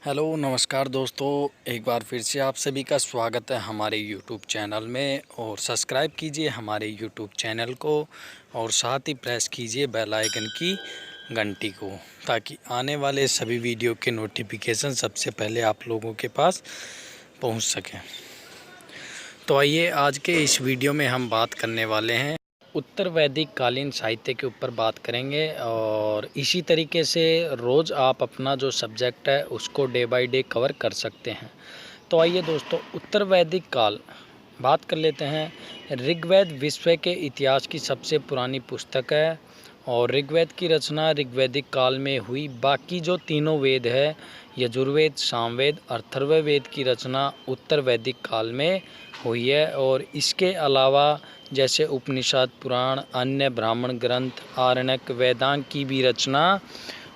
Hello नमस्कार दोस्तों, एक बार फिर से आप सभी का स्वागत है हमारे यूट्यूब चैनल में। और सब्सक्राइब कीजिए हमारे यूट्यूब चैनल को और साथ ही प्रेस कीजिए बेल आइकन की घंटी को, ताकि आने वाले सभी वीडियो के नोटिफिकेशन सबसे पहले आप लोगों के पास पहुंच सकें। तो आइए आज के इस वीडियो में हम बात करने वाले हैं उत्तर वैदिक कालीन साहित्य के ऊपर बात करेंगे। और इसी तरीके से रोज़ आप अपना जो सब्जेक्ट है उसको डे बाय डे कवर कर सकते हैं। तो आइए दोस्तों, उत्तर वैदिक काल बात कर लेते हैं। ऋग्वेद विश्व के इतिहास की सबसे पुरानी पुस्तक है और ऋग्वेद की रचना ऋग्वैदिक काल में हुई। बाकी जो तीनों वेद है, यजुर्वेद, सामवेद, अथर्ववेद की रचना उत्तर वैदिक काल में हुई है। और इसके अलावा जैसे उपनिषद, पुराण, अन्य ब्राह्मण ग्रंथ, आरण्यक, वेदांग की भी रचना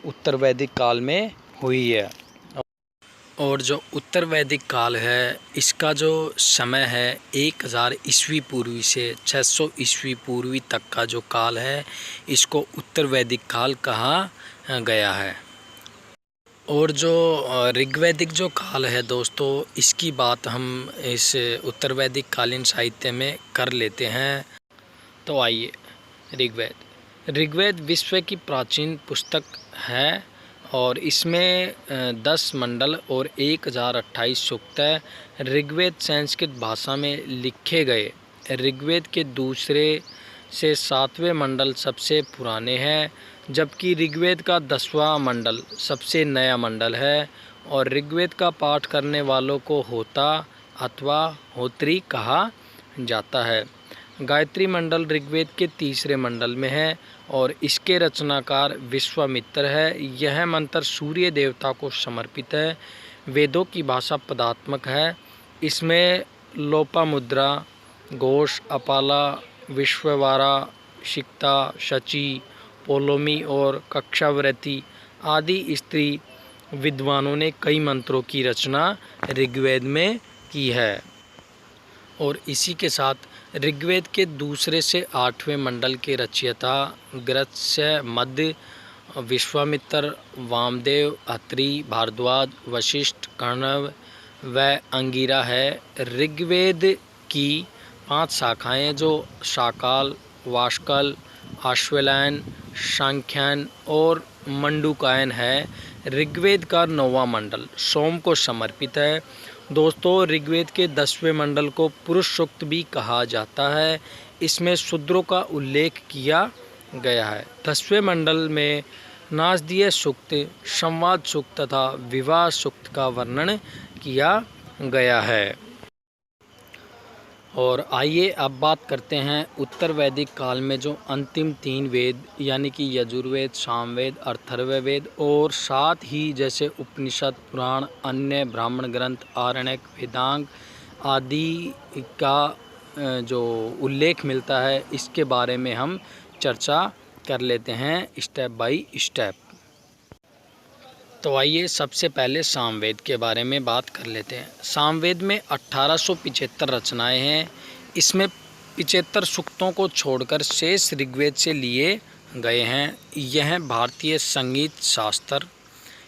उत्तर वैदिक काल में हुई है। और जो उत्तर वैदिक काल है, इसका जो समय है 1000 ईस्वी पूर्वी से 600 ईस्वी पूर्वी तक का जो काल है, इसको उत्तर वैदिक काल कहा गया है। और जो ऋग्वैदिक जो काल है दोस्तों, इसकी बात हम इस उत्तर वैदिक कालीन साहित्य में कर लेते हैं। तो आइए, ऋग्वेद विश्व की प्राचीन पुस्तक है और इसमें 10 मंडल और 1028 सूक्त है। ऋग्वेद संस्कृत भाषा में लिखे गए ऋग्वेद के दूसरे से 7वें मंडल सबसे पुराने हैं, जबकि ऋग्वेद का 10वां मंडल सबसे नया मंडल है। और ऋग्वेद का पाठ करने वालों को होता अथवा होत्री कहा जाता है। गायत्री मंडल ऋग्वेद के तीसरे मंडल में है और इसके रचनाकार विश्वामित्र है। यह मंत्र सूर्य देवता को समर्पित है। वेदों की भाषा पदात्मक है। इसमें लोपामुद्रा, घोष, अपाला, विश्ववारा, शिक्ता, शची, पोलोमी और कक्षावृत्ति आदि स्त्री विद्वानों ने कई मंत्रों की रचना ऋग्वेद में की है। और इसी के साथ ऋग्वेद के दूसरे से 8वें मंडल के रचयिता गृत्स्य, मध्य, विश्वामित्र, वामदेव, अत्रि, भारद्वाज, वशिष्ठ, कण्व व अंगिरा है। ऋग्वेद की 5 शाखाएं जो शाकाल, वाष्कल, आश्वलायन, सांख्यायन और मंडूकायन है। ऋग्वेद का 9वां मंडल सोम को समर्पित है। दोस्तों, ऋग्वेद के 10वें मंडल को पुरुष सूक्त भी कहा जाता है। इसमें शूद्रों का उल्लेख किया गया है। 10वें मंडल में नासदीय सूक्त, संवाद सूक्त तथा विवाह सूक्त का वर्णन किया गया है। और आइए अब बात करते हैं उत्तर वैदिक काल में जो अंतिम 3 वेद यानी कि यजुर्वेद, सामवेद, अथर्ववेद और साथ ही जैसे उपनिषद, पुराण, अन्य ब्राह्मण ग्रंथ, आरण्यक, वेदांग आदि का जो उल्लेख मिलता है, इसके बारे में हम चर्चा कर लेते हैं स्टेप बाय स्टेप। तो आइए सबसे पहले सामवेद के बारे में बात कर लेते हैं। सामवेद में 1875 रचनाएं हैं। इसमें 75 सूक्तों को छोड़कर शेष ऋग्वेद से लिए गए हैं। यह भारतीय संगीत शास्त्र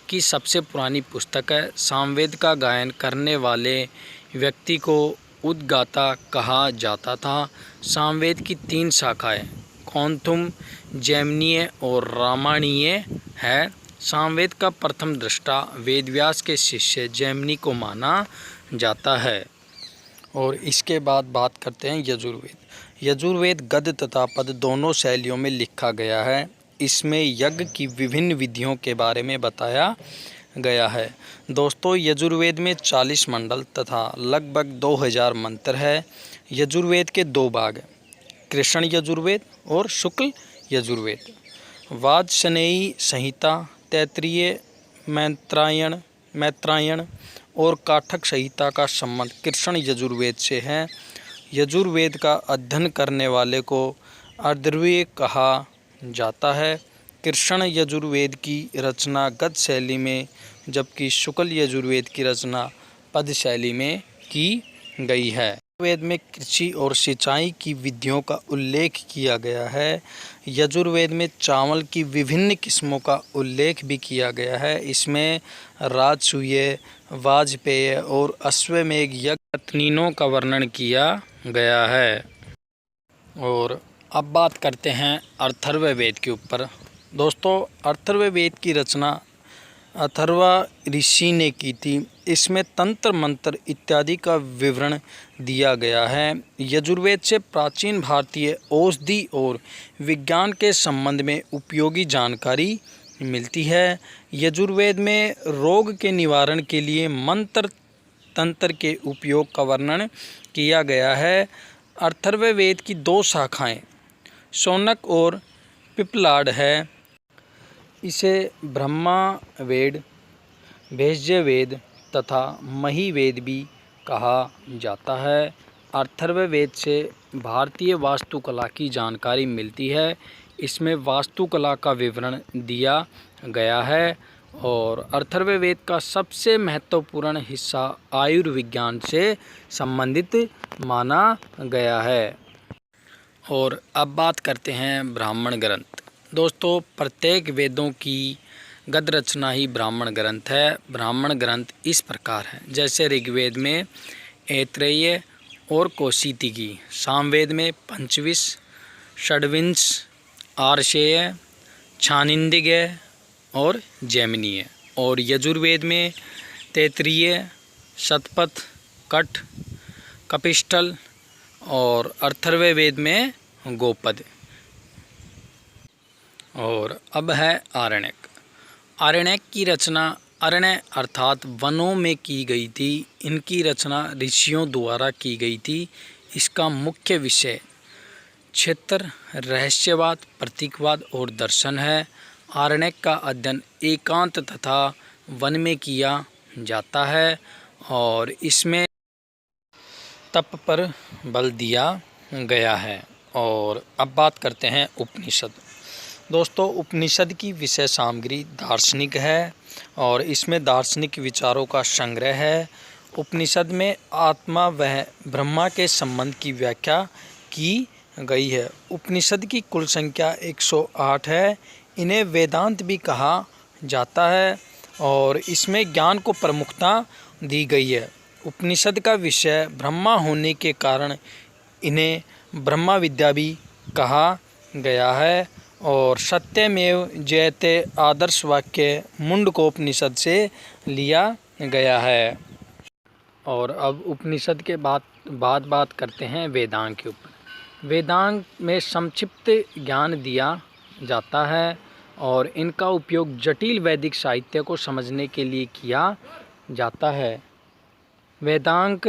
की सबसे पुरानी पुस्तक है। सामवेद का गायन करने वाले व्यक्ति को उद्गाता कहा जाता था। सामवेद की 3 शाखाएं कौंथुम, जैमिनीय और रामायणीय है। सामवेद का प्रथम दृष्टा वेदव्यास के शिष्य जैमिनी को माना जाता है। और इसके बाद बात करते हैं यजुर्वेद। यजुर्वेद गद्य तथा पद दोनों शैलियों में लिखा गया है। इसमें यज्ञ की विभिन्न विधियों के बारे में बताया गया है। दोस्तों, यजुर्वेद में 40 मंडल तथा लगभग 2000 मंत्र है। यजुर्वेद के 2 भाग हैं, कृष्ण यजुर्वेद और शुक्ल यजुर्वेद। वाजसनेयी संहिता, तैत्तिरीय, मैत्रायण और काठक संहिता का संबंध कृष्ण यजुर्वेद से है। यजुर्वेद का अध्ययन करने वाले को अर्धवीय कहा जाता है। कृष्ण यजुर्वेद की रचना गद्य शैली में, जबकि शुक्ल यजुर्वेद की रचना पद्य शैली में की गई है। वेद में कृषि और सिंचाई की विधियों का उल्लेख किया गया है। यजुर्वेद में चावल की विभिन्न किस्मों का उल्लेख भी किया गया है। इसमें राजसूय, वाजपेय और अश्वमेध यज्ञ तीनों का वर्णन किया गया है। और अब बात करते हैं अथर्ववेद के ऊपर। दोस्तों, अथर्ववेद की रचना अथर्वा ऋषि ने की थी। इसमें तंत्र मंत्र इत्यादि का विवरण दिया गया है। यजुर्वेद से प्राचीन भारतीय औषधि और विज्ञान के संबंध में उपयोगी जानकारी मिलती है। यजुर्वेद में रोग के निवारण के लिए मंत्र तंत्र के उपयोग का वर्णन किया गया है। अथर्ववेद की दो शाखाएं शौनक और पिप्पलाद है। इसे ब्रह्मा वेद, भेषजवेद तथा महिवेद भी कहा जाता है। अथर्ववेद से भारतीय वास्तुकला की जानकारी मिलती है। इसमें वास्तुकला का विवरण दिया गया है। और अथर्ववेद का सबसे महत्वपूर्ण हिस्सा आयुर्विज्ञान से संबंधित माना गया है। और अब बात करते हैं ब्राह्मण ग्रंथ। दोस्तों, प्रत्येक वेदों की गद्य रचना ही ब्राह्मण ग्रंथ है। ब्राह्मण ग्रंथ इस प्रकार है, जैसे ऋग्वेद में ऐत्रेय और कौशिकी, सामवेद में पंचविंश, षड्विंश, आर्षेय, छांदिग्य और जैमिनीय, और यजुर्वेद में तैत्तिरीय, शतपथ, कठ, कपिष्ठल और अथर्ववेद में गोपद। और अब है आरण्यक। आरण्यक की रचना अरण्य अर्थात वनों में की गई थी। इनकी रचना ऋषियों द्वारा की गई थी। इसका मुख्य विषय क्षेत्र, रहस्यवाद, प्रतीकवाद और दर्शन है। आरण्यक का अध्ययन एकांत तथा वन में किया जाता है और इसमें तप पर बल दिया गया है। और अब बात करते हैं उपनिषद। दोस्तों, उपनिषद की विषय सामग्री दार्शनिक है और इसमें दार्शनिक विचारों का संग्रह है। उपनिषद में आत्मा व ब्रह्मा के संबंध की व्याख्या की गई है। उपनिषद की कुल संख्या 108 है। इन्हें वेदांत भी कहा जाता है और इसमें ज्ञान को प्रमुखता दी गई है। उपनिषद का विषय ब्रह्मा होने के कारण इन्हें ब्रह्मा विद्या भी कहा गया है। और सत्यमेव जयते आदर्श वाक्य मुंडकोपनिषद से लिया गया है। और अब उपनिषद के बाद बात करते हैं वेदांग के ऊपर। वेदांग में संक्षिप्त ज्ञान दिया जाता है और इनका उपयोग जटिल वैदिक साहित्य को समझने के लिए किया जाता है। वेदांग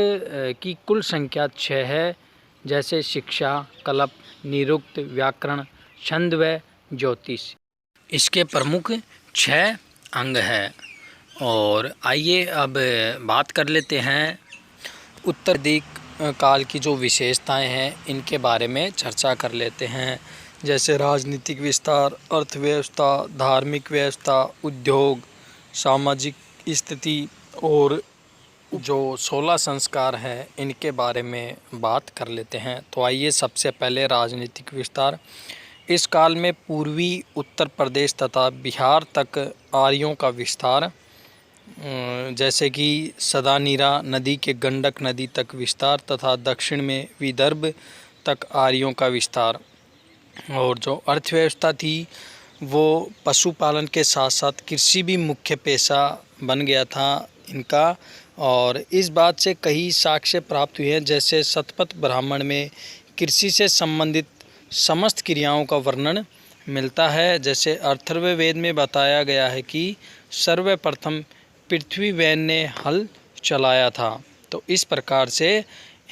की कुल संख्या 6 है, जैसे शिक्षा, कल्प, निरुक्त, व्याकरण, छंद व ज्योतिष। इसके प्रमुख 6 अंग हैं। और आइए अब बात कर लेते हैं उत्तराधिक काल की जो विशेषताएं हैं इनके बारे में चर्चा कर लेते हैं। जैसे राजनीतिक विस्तार, अर्थव्यवस्था, धार्मिक व्यवस्था, उद्योग, सामाजिक स्थिति और जो 16 संस्कार हैं इनके बारे में बात कर लेते हैं। तो आइए सबसे पहले राजनीतिक विस्तार। इस काल में पूर्वी उत्तर प्रदेश तथा बिहार तक आर्यों का विस्तार, जैसे कि सदानीरा नदी के गंडक नदी तक विस्तार तथा दक्षिण में विदर्भ तक आर्यों का विस्तार। और जो अर्थव्यवस्था थी वो पशुपालन के साथ साथ कृषि भी मुख्य पेशा बन गया था इनका। और इस बात से कई साक्ष्य प्राप्त हुए हैं, जैसे शतपथ ब्राह्मण में कृषि से संबंधित समस्त क्रियाओं का वर्णन मिलता है। जैसे अथर्ववेद में बताया गया है कि सर्वप्रथम पृथ्वीवैन ने हल चलाया था। तो इस प्रकार से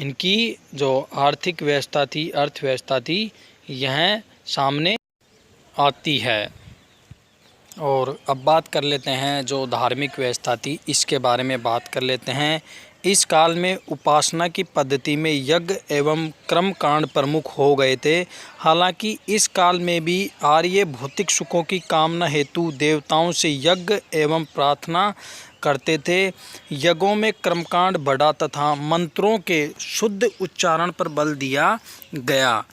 इनकी जो आर्थिक व्यवस्था थी, अर्थव्यवस्था थी, यह सामने आती है। और अब बात कर लेते हैं जो धार्मिक व्यवस्था थी इसके बारे में बात कर लेते हैं। इस काल में उपासना की पद्धति में यज्ञ एवं कर्मकांड प्रमुख हो गए थे। हालांकि इस काल में भी आर्य भौतिक सुखों की कामना हेतु देवताओं से यज्ञ एवं प्रार्थना करते थे। यज्ञों में कर्मकांड बढ़ा तथा मंत्रों के शुद्ध उच्चारण पर बल दिया गया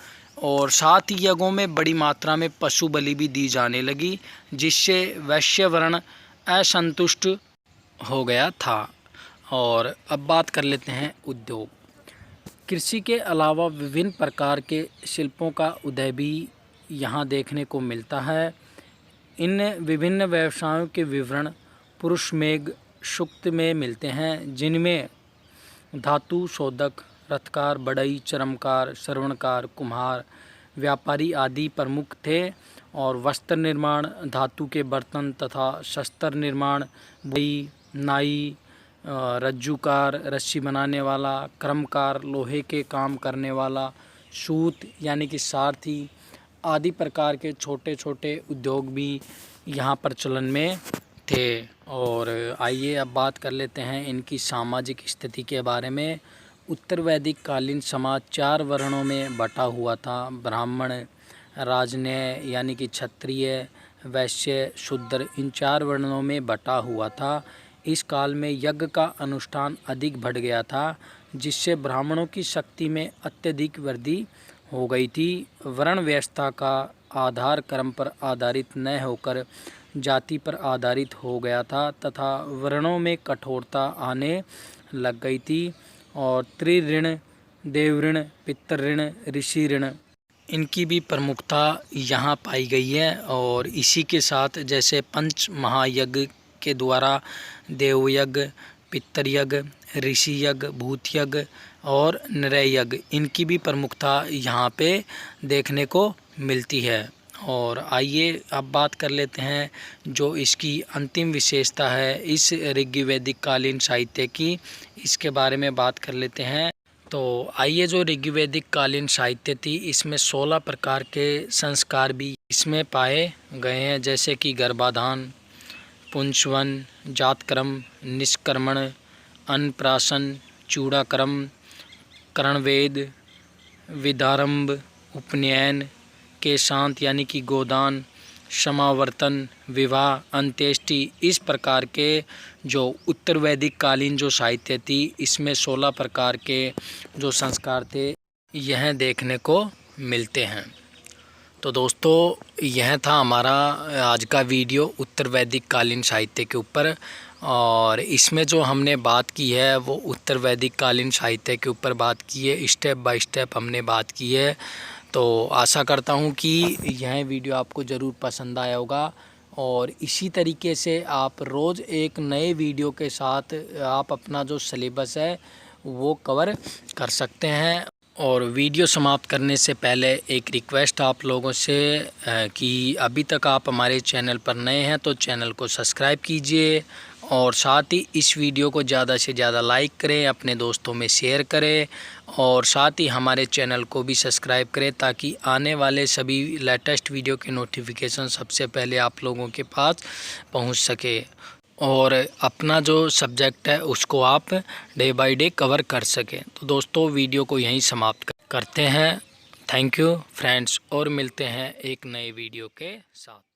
और साथ ही यज्ञों में बड़ी मात्रा में पशु बलि भी दी जाने लगी, जिससे वैश्य वर्ण असंतुष्ट हो गया था। और अब बात कर लेते हैं उद्योग। कृषि के अलावा विभिन्न प्रकार के शिल्पों का उदय भी यहाँ देखने को मिलता है। इन विभिन्न व्यवसायों के विवरण पुरुष मेघ सूक्त में मिलते हैं, जिनमें धातु शोधक, रथकार, बढ़ई, चरमकार, श्रवणकार, कुम्हार, व्यापारी आदि प्रमुख थे। और वस्त्र निर्माण, धातु के बर्तन तथा शस्त्र निर्माण, बढ़ई, नाई, रज्जुकार, रस्सी बनाने वाला, कर्मकार, लोहे के काम करने वाला, सूत यानी कि सारथी आदि प्रकार के छोटे छोटे उद्योग भी यहाँ पर चलन में थे। और आइए अब बात कर लेते हैं इनकी सामाजिक स्थिति के बारे में। उत्तर वैदिक कालीन समाज 4 वर्णों में बटा हुआ था। ब्राह्मण, राजन्य यानी कि क्षत्रिय, वैश्य, शूद्र, इन 4 वर्णों में बटा हुआ था। इस काल में यज्ञ का अनुष्ठान अधिक बढ़ गया था, जिससे ब्राह्मणों की शक्ति में अत्यधिक वृद्धि हो गई थी। वर्ण व्यवस्था का आधार कर्म पर आधारित न होकर जाति पर आधारित हो गया था तथा वर्णों में कठोरता आने लग गई थी। और त्रिऋण, देवऋण, पितृऋण, ऋषि ऋण, इनकी भी प्रमुखता यहाँ पाई गई है। और इसी के साथ जैसे पंच महायज्ञ के द्वारा देवयज्ञ, पितृयज्ञ, ऋषि यज्ञ, भूत यज्ञ और नृय यज्ञ, इनकी भी प्रमुखता यहाँ पे देखने को मिलती है। और आइए अब बात कर लेते हैं जो इसकी अंतिम विशेषता है इस ऋग्वैदिक कालीन साहित्य की, इसके बारे में बात कर लेते हैं। तो आइए, जो ऋग्वैदिक कालीन साहित्य थी इसमें 16 प्रकार के संस्कार भी इसमें पाए गए हैं, जैसे कि गर्भाधान, पुंसवन, जातकर्म, निष्क्रमण, अन्नप्राशन, चूड़ाक्रम, करणवेद, विदारंभ, उपनयन, केशांत यानी कि गोदान, समावर्तन, विवाह, अंत्येष्टि, इस प्रकार के जो उत्तर वैदिक कालीन जो साहित्य थी इसमें 16 प्रकार के जो संस्कार थे यह देखने को मिलते हैं। तो दोस्तों, यह था हमारा आज का वीडियो उत्तर वैदिक कालीन साहित्य के ऊपर। और इसमें जो हमने बात की है वो उत्तर वैदिक कालीन साहित्य के ऊपर बात की है, स्टेप बाय स्टेप हमने बात की है। तो आशा करता हूँ कि यह वीडियो आपको ज़रूर पसंद आया होगा और इसी तरीके से आप रोज़ एक नए वीडियो के साथ आप अपना जो सिलेबस है वो कवर कर सकते हैं। और वीडियो समाप्त करने से पहले एक रिक्वेस्ट आप लोगों से कि अभी तक आप हमारे चैनल पर नए हैं तो चैनल को सब्सक्राइब कीजिए और साथ ही इस वीडियो को ज़्यादा से ज़्यादा लाइक करें, अपने दोस्तों में शेयर करें और साथ ही हमारे चैनल को भी सब्सक्राइब करें ताकि आने वाले सभी लेटेस्ट वीडियो के नोटिफिकेशन सबसे पहले आप लोगों के पास पहुंच सके और अपना जो सब्जेक्ट है उसको आप डे बाय डे कवर कर सकें। तो दोस्तों, वीडियो को यहीं समाप्त करते हैं। थैंक यू फ्रेंड्स, और मिलते हैं एक नए वीडियो के साथ।